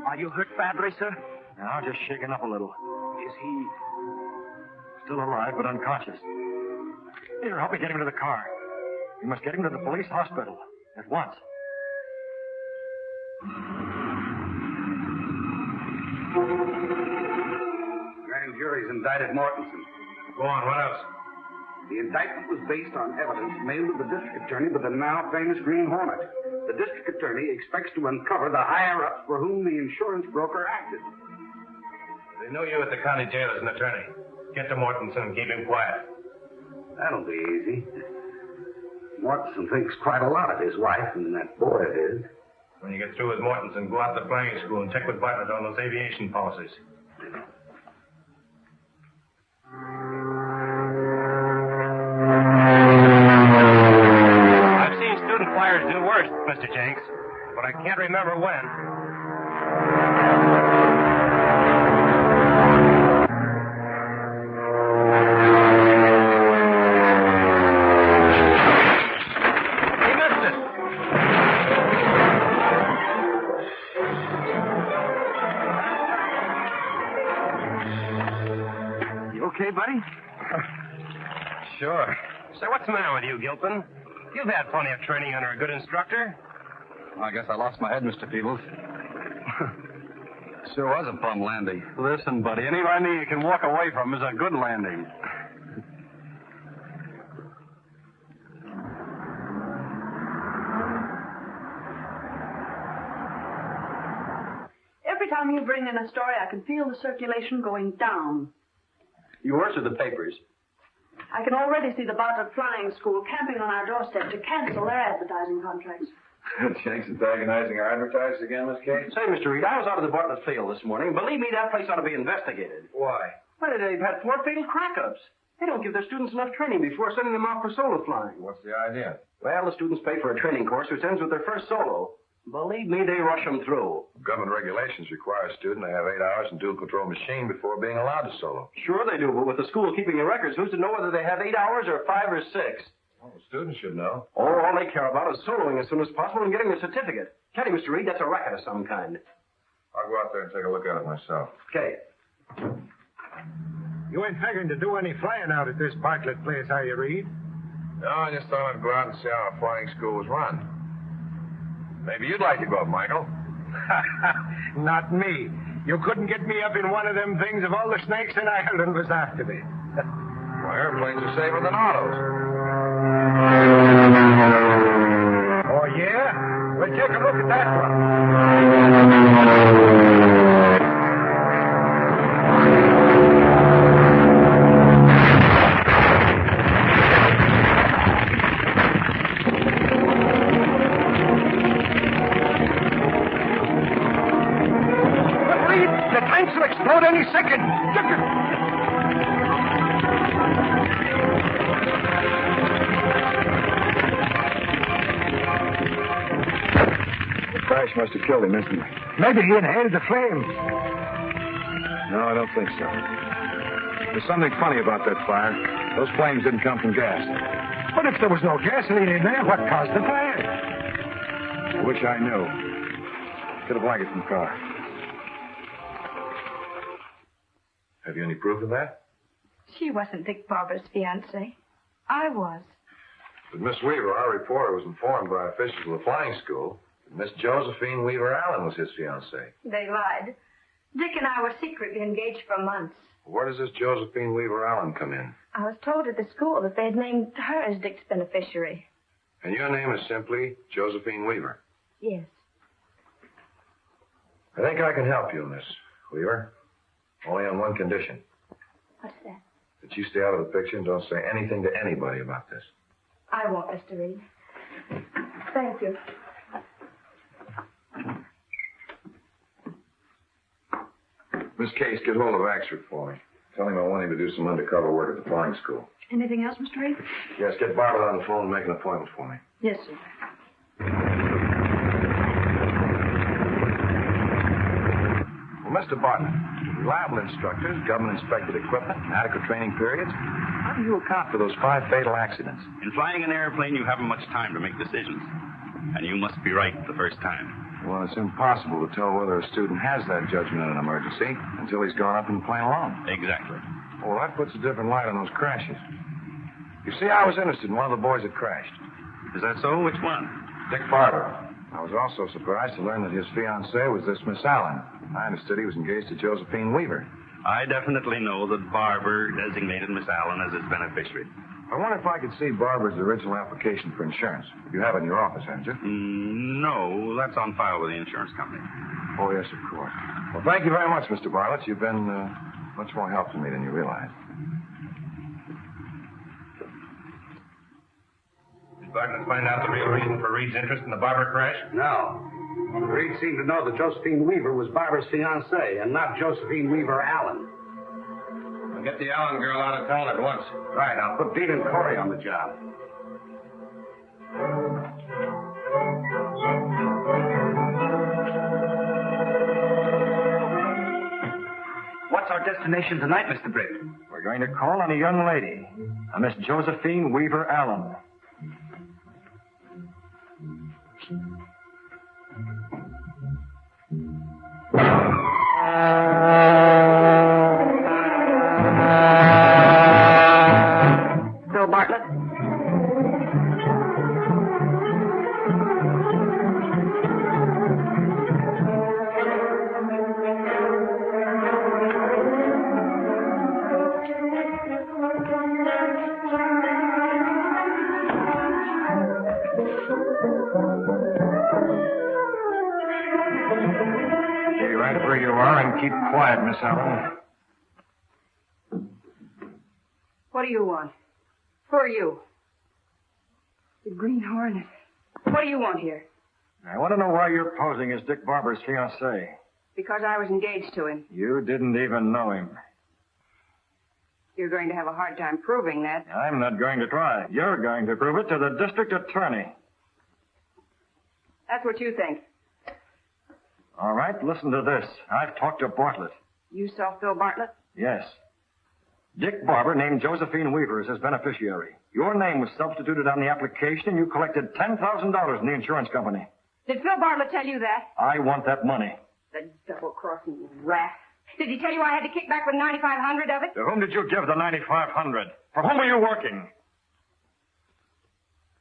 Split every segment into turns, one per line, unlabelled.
Are you hurt badly, sir?
No, just shaken up a little.
Is he...
Still alive, but unconscious. Here, help me get him to the car. We must get him to the police hospital. At once.
Grand jury's indicted Mortensen.
Go on, what else?
The indictment was based on evidence mailed to the district attorney by the now famous Green Hornet. The district attorney expects to uncover the higher-ups for whom the insurance broker acted.
They know you at the county jail as an attorney. Get to Mortensen and keep him quiet.
That'll be easy. Mortensen thinks quite a lot of his wife and that boy of his.
When you get through with Mortensen, go out to the flying school and check with Bartlett on those aviation policies. I've seen student flyers do worse, Mr. Jenks, but I can't remember when.
Okay, buddy?
Sure. Say, what's the matter with you, Gilpin? You've had plenty of training under a good instructor.
I guess I lost my head, Mr. Peebles. Sure was a plum landing. Listen, buddy, any landing you can walk away from is a good landing.
Every time you bring in a story, I can feel the circulation going down.
Yours or the papers?
I can already see the Bartlett Flying School camping on our doorstep to cancel their advertising contracts.
Jenks antagonizing our advertisers again, Miss Kate?
Say, Mr. Reed, I was out of the Bartlett field this morning. Believe me, that place ought to be investigated.
Why?
Well, they've had 4 fatal crack-ups. They don't give their students enough training before sending them off for solo flying.
What's the idea?
Well, the students pay for a training course which ends with their first solo. Believe me, they rush them through.
Government regulations require a student to have 8 hours in dual-control machine before being allowed to solo.
Sure they do, but with the school keeping the records, who's to know whether they have 8 hours or 5 or 6?
Well, the students should know.
All they care about is soloing as soon as possible and getting the certificate. Tell you, Mr. Reed, that's a racket of some kind.
I'll go out there and take a look at it myself.
Okay.
You ain't figuring to do any flying out at this Bartlett place, are you, Reed?
No, I just thought I'd go out and see how a flying school was run. Maybe you'd like to go up, Michael.
Not me. You couldn't get me up in one of them things if all the snakes in Ireland was after me.
Well, airplanes are safer than autos.
Oh, yeah? Well, take a look at that one. will explode any second.
The crash must have killed him instantly.
Maybe he inhaled the flames.
No, I don't think so. There's something funny about that fire. Those flames didn't come from gas.
But if there was no gasoline in there, what caused the fire?
I wish I knew. Get a blanket from the car.
Have you any proof of that?
She wasn't Dick Barber's fiancée. I was.
But Miss Weaver, our reporter, was informed by officials of the flying school that Miss Josephine Weaver Allen was his fiancée.
They lied. Dick and I were secretly engaged for months.
Where does this Josephine Weaver Allen come in?
I was told at the school that they had named her as Dick's beneficiary.
And your name is simply Josephine Weaver.
Yes.
I think I can help you, Miss Weaver. Only on one condition.
What's that?
That you stay out of the picture and don't say anything to anybody about this.
I won't, Mr. Reed. Thank you.
Miss Case, get hold of Axford for me. Tell him I want him to do some undercover work at the flying school.
Anything else, Mr. Reed?
Yes, get Bartlett on the phone and make an appointment for me.
Yes, sir.
Well, Mr. Bartlett, reliable instructors, government-inspected equipment, and adequate training periods. How do you account for those 5 fatal accidents?
In flying an airplane, you haven't much time to make decisions. And you must be right the first time.
Well, it's impossible to tell whether a student has that judgment in an emergency until he's gone up in the plane alone.
Exactly.
Well, that puts a different light on those crashes. You see, I was interested in one of the boys that crashed.
Is that so? Which one?
Dick Barber. I was also surprised to learn that his fiancée was this Miss Allen. I understood he was engaged to Josephine Weaver.
I definitely know that Barber designated Miss Allen as his beneficiary.
I wonder if I could see Barber's original application for insurance. You have it in your office, haven't you?
No, that's on file with the insurance company.
Oh, yes, of course. Well, thank you very much, Mr. Bartlett. You've been much more help to me than you realize.
Did Bartlett find out the real reason for Reed's interest in the Barber crash?
No. Reed seemed to know that Josephine Weaver was Barber's fiancée and not Josephine Weaver Allen.
Well, get the Allen girl out of town at once.
Right, I'll put Dean and Corey on the job.
What's our destination tonight, Mr. Britt?
We're going to call on a young lady, a Miss Josephine Weaver Allen.
Bill Bartlett?
Stay right where you are and keep quiet, Miss Allen.
What do you want? Who are you? The Green Hornet. What do you want here?
I want to know why you're posing as Dick Barber's fiancée.
Because I was engaged to him.
You didn't even know him.
You're going to have a hard time proving that.
I'm not going to try. You're going to prove it to the district attorney.
That's what you think.
All right, listen to this. I've talked to Bartlett.
You saw Phil Bartlett?
Yes. Dick Barber named Josephine Weaver as his beneficiary. Your name was substituted on the application, and you collected $10,000 in the insurance company.
Did Phil Bartlett tell you that?
I want that money.
The double-crossing rat. Did he tell you I had to kick back with $9,500 of it?
To whom did you give the $9,500? For whom were you working?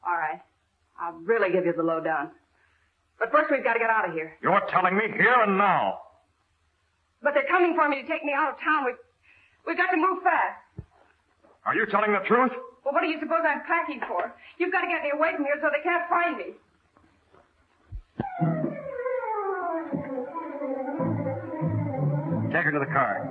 All right. I'll really give you the lowdown. But first we've got to get out of here.
You're telling me here and now.
But they're coming for me to take me out of town. We've got to move fast.
Are you telling the truth?
Well, what do you suppose I'm packing for? You've got to get me away from here so they can't find me.
Take her to the car.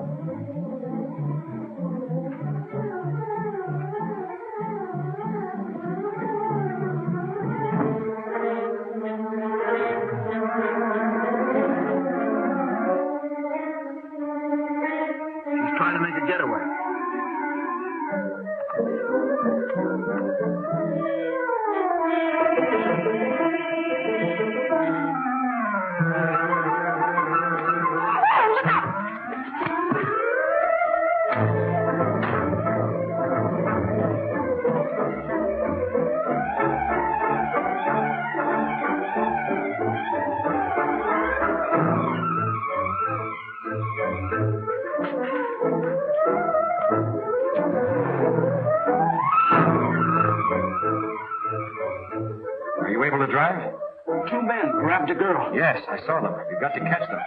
girl.
Yes, I saw them. You've got to catch them.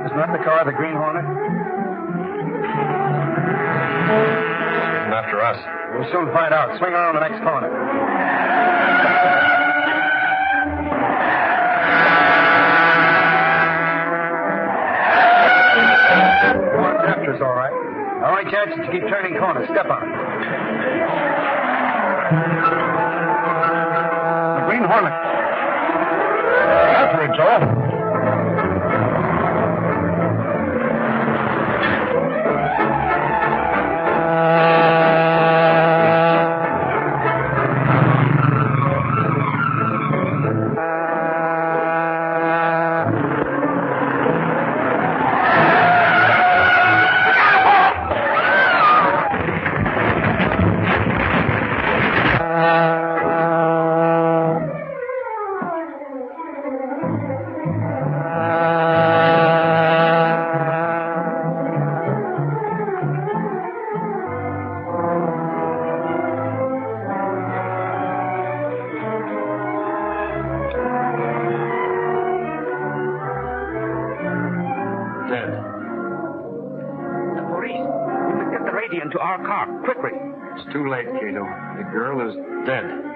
Isn't that the car, the Green Hornet?
After us.
We'll soon find out. Swing around the next corner. Come on, after us, all right. The only chance is to keep turning corners. Step on it. The Green Hornet. After it, Joe.
Into our car, quickly.
It's too late, Cato. The girl is dead.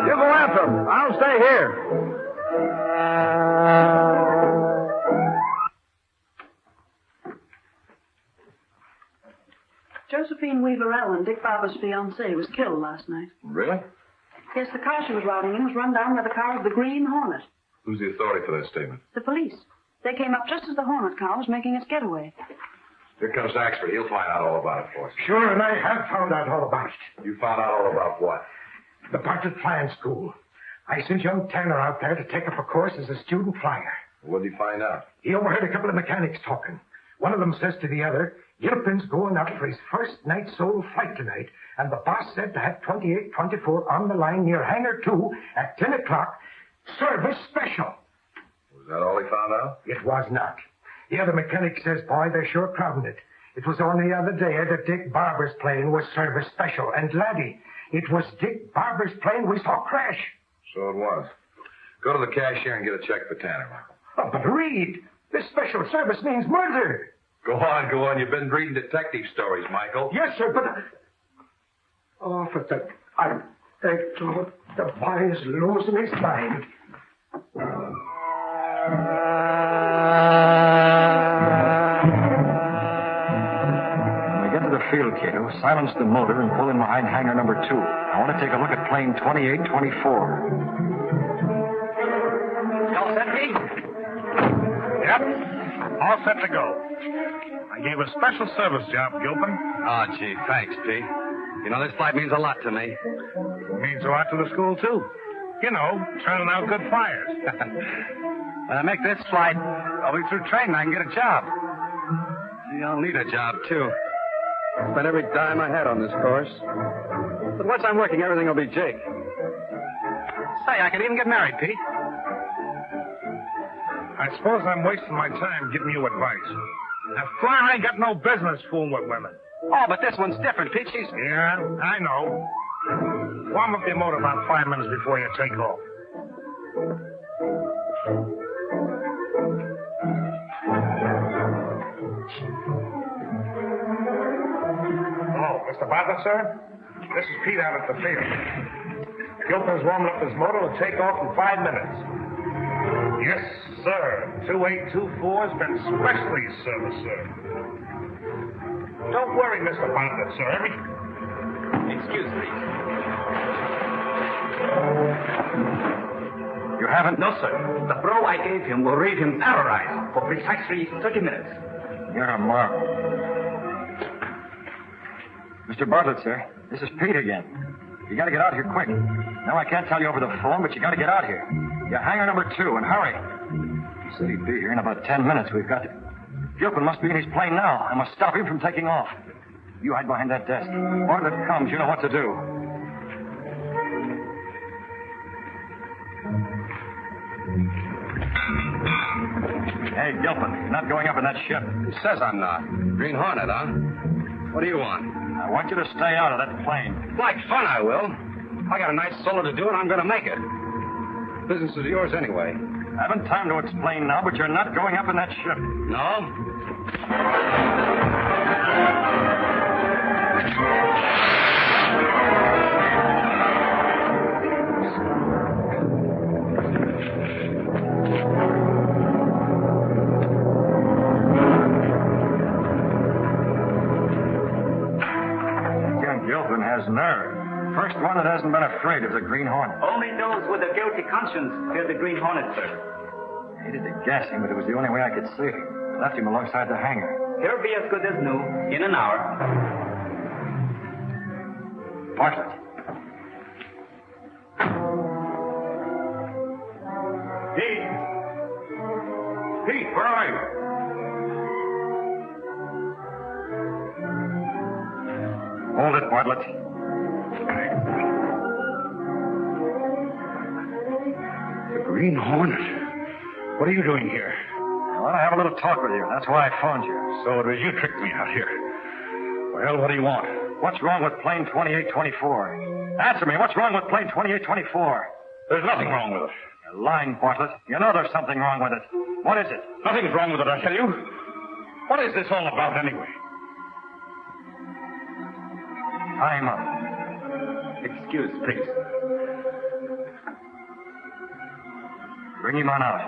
You go after him. I'll stay here.
Josephine Weaver Allen, Dick Barber's fiancée, was killed last night.
Really?
Yes, the car she was riding in was run down by the car of the Green Hornet.
Who's the authority for that statement?
The police. They came up just as the Hornet car was making its getaway.
Here comes Axford. He'll find out all about it for us.
Sure, and I have found out all about it.
You found out all about what?
The Bartlett Flying School. I sent young Tanner out there to take up a course as a student flyer.
What did he find out?
He overheard a couple of mechanics talking. One of them says to the other, Gilpin's going up for his first night solo flight tonight, and the boss said to have 2824 on the line near Hangar 2 at 10 o'clock, service special.
Was that all he found out?
It was not. The other mechanic says, boy, they're sure crowding it. It was only the other day that Dick Barber's plane was service special, and laddie, it was Dick Barber's plane we saw crash.
So it was. Go to the cashier and get a check for Tanner.
Oh, but Reed, this special service means murder.
Go on. You've been reading detective stories, Michael.
Yes, sir, but... Oh, for the... I thank God the boy is losing his mind.
Field, Cato. Silence the motor and pull in behind hangar number 2. I want to take a look at plane 2824.
All set, Pete?
Yep. All set to go. I gave a special service job, Gilpin.
Oh, gee, thanks, Pete. You know, this flight means a lot to me.
It means a lot to the school, too. You know, turning out good flyers.
When I make this flight, I'll be through training. I can get a job. See, I'll need a job, too. Spent every dime I had on this course. But once I'm working, everything will be Jake. Say, I could even get married, Pete.
I suppose I'm wasting my time giving you advice. That flyer ain't got no business fooling with women.
Oh, but this one's different, Pete. She's...
Yeah, I know. Warm up your motor about 5 minutes before you take off. Mr. Bartlett, sir? This is Pete out at the field. Gilpin's warming up his motor to take off in 5 minutes. Yes, sir. 2824's been specially serviced, sir. Don't worry, Mr. Bartlett, sir.
Excuse me.
You haven't?
No, sir. The blow I gave him will leave him paralyzed for precisely 30 minutes.
You're a marvel. Mr. Bartlett, sir. This is Pete again. You got to get out here quick. No, I can't tell you over the phone, but you got to get out here. You're hangar number 2, and hurry. He said he'd be here in about 10 minutes. We've got to... Gilpin must be in his plane now. I must stop him from taking off. You hide behind that desk. Bartlett comes. You know what to do. Hey, Gilpin, you're not going up in that ship.
He says I'm not. Green Hornet, huh? What do you want?
I want you to stay out of that plane.
Like fun, I will. I got a nice solo to do, and I'm going to make it. Business is yours anyway.
I haven't time to explain now, but you're not going up in that ship.
No?
Young Gilpin has nerve. First one that hasn't been afraid of the Green Hornet.
Only those with a guilty conscience fear the Green Hornet, sir.
I hated to gas him, but it was the only way I could save him. I left him alongside the hangar.
He'll be as good as new in an hour.
Bartlett.
Pete! Pete, where are you?
Hold it, Bartlett.
The Green Hornet. What are you doing here?
I want to have a little talk with you. That's why I phoned you.
So it was you tricked me out here. Well, what do you want?
What's wrong with plane 2824? Answer me. What's wrong with plane 2824?
There's nothing wrong with it.
You're lying, Bartlett. You know there's something wrong with it. What is it?
Nothing's wrong with it, I tell you. What is this all about, anyway?
Time up.
Excuse, please.
Bring him on out.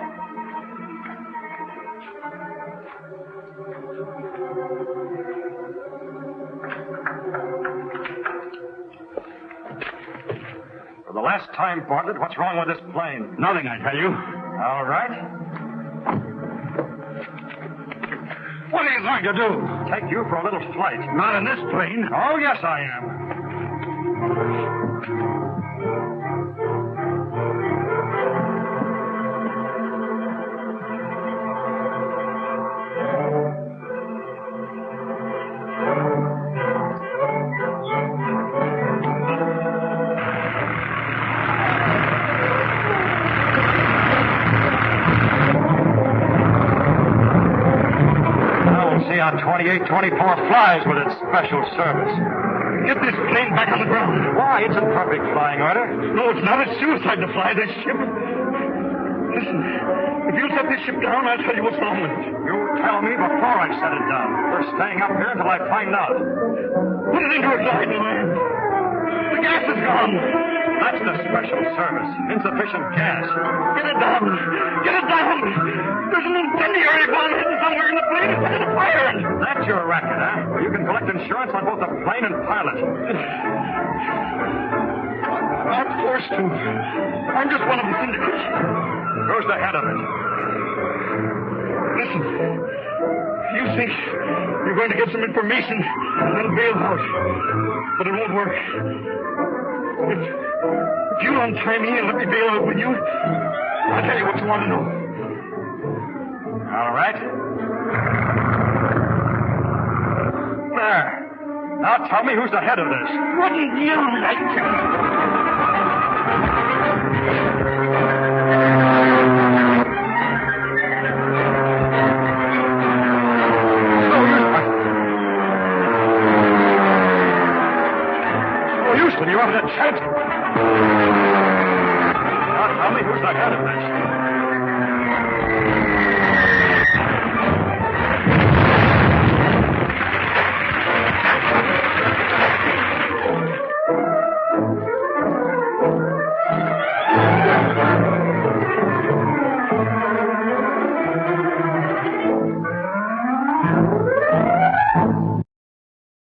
For the last time, Bartlett, what's wrong with this plane?
Nothing, I tell you.
All right.
What are you going to do?
Take you for a little flight.
Not in this plane.
Oh, yes, I am. See how 2824 flies with its special service.
Get this plane back on the ground.
Why? It's in perfect flying order.
No, it's not. It's suicide to fly this ship. Listen, if you set this ship down, I'll tell you what's wrong with it.
You tell me before I set it down. We're staying up here until I find out.
Put it into a glide line. The gas is gone.
That's the special service. Insufficient gas.
Get it down. Get it down. There's an incendiary bomb hidden somewhere in the plane. It's set it fire.
That's your racket, huh? Well, you can collect insurance on both the plane and pilot.
I'm forced to. I'm just one of the syndicate.
Who's the head of it?
Listen. You think you're going to get some information and bail out. But it won't work. If you untie me and let me bail out with you, I'll tell you what you want to know.
All right. There. Now tell me who's the head of this.
Wouldn't you like to?
Oh, Houston, you haven't a chance. Now tell me who's the head of this.